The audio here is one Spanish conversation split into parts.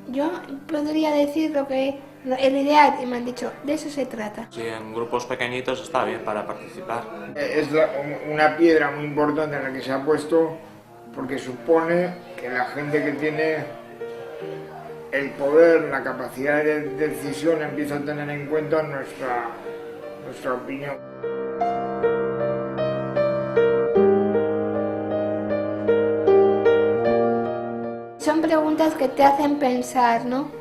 Yo podría decir lo que el ideal, y me han dicho, de eso se trata. Sí, en grupos pequeñitos está bien para participar. Es una piedra muy importante en la que se ha puesto, porque supone que la gente que tiene el poder, la capacidad de decisión, empieza a tener en cuenta nuestra opinión. Son preguntas que te hacen pensar, ¿no?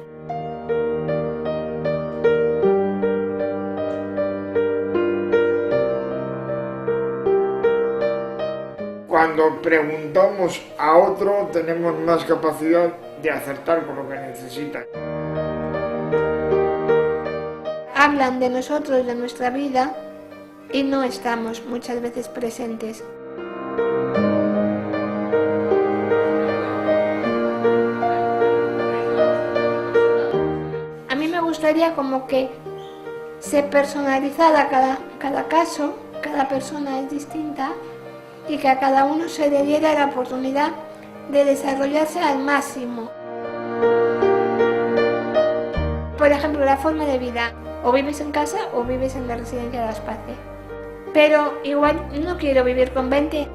Cuando preguntamos a otro, tenemos más capacidad de acertar con lo que necesita. Hablan de nosotros, de nuestra vida, y no estamos muchas veces presentes. A mí me gustaría como que se personalizara cada caso, cada persona es distinta, y que a cada uno se le diera la oportunidad de desarrollarse al máximo. Por ejemplo, la forma de vida, o vives en casa o vives en la residencia de Las Paces. Pero igual no quiero vivir con 20,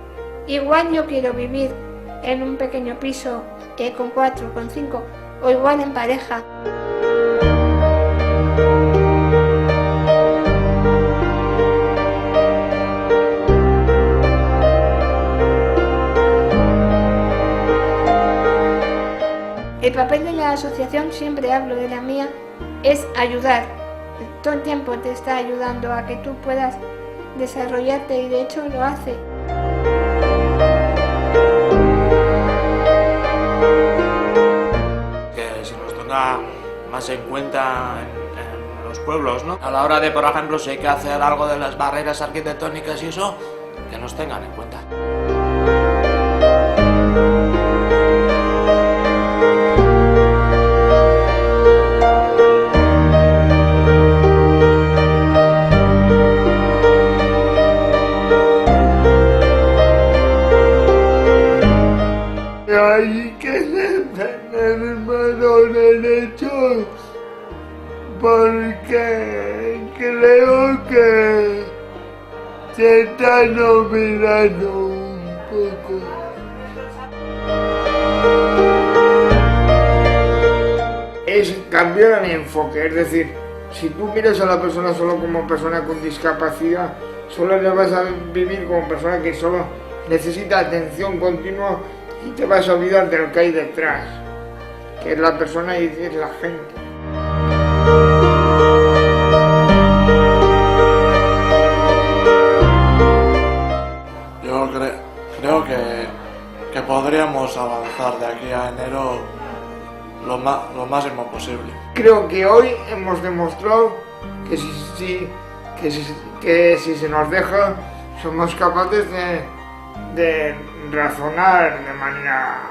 igual yo quiero vivir en un pequeño piso con 4, con 5, o igual en pareja. El papel de la asociación, siempre hablo de la mía, es ayudar. Todo el tiempo te está ayudando a que tú puedas desarrollarte y de hecho lo hace. Que se nos tenga más en cuenta en los pueblos, ¿no? A la hora de, por ejemplo, si hay que hacer algo de las barreras arquitectónicas y eso, que nos tengan en cuenta. Hay que tener menos derechos porque creo que se está olvidando un poco. Es cambiar el enfoque, es decir, si tú miras a la persona solo como persona con discapacidad, solo le vas a vivir como persona que solo necesita atención continua y te vas a olvidar de lo que hay detrás, que es la persona y es la gente. Yo creo que podríamos avanzar de aquí a enero lo máximo posible. Creo que hoy hemos demostrado que si se nos deja, somos capaces de razonar de manera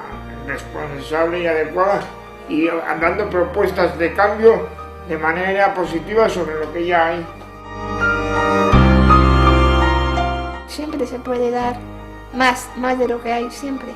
responsable y adecuada y dando propuestas de cambio de manera positiva sobre lo que ya hay. Siempre se puede dar más de lo que hay, siempre.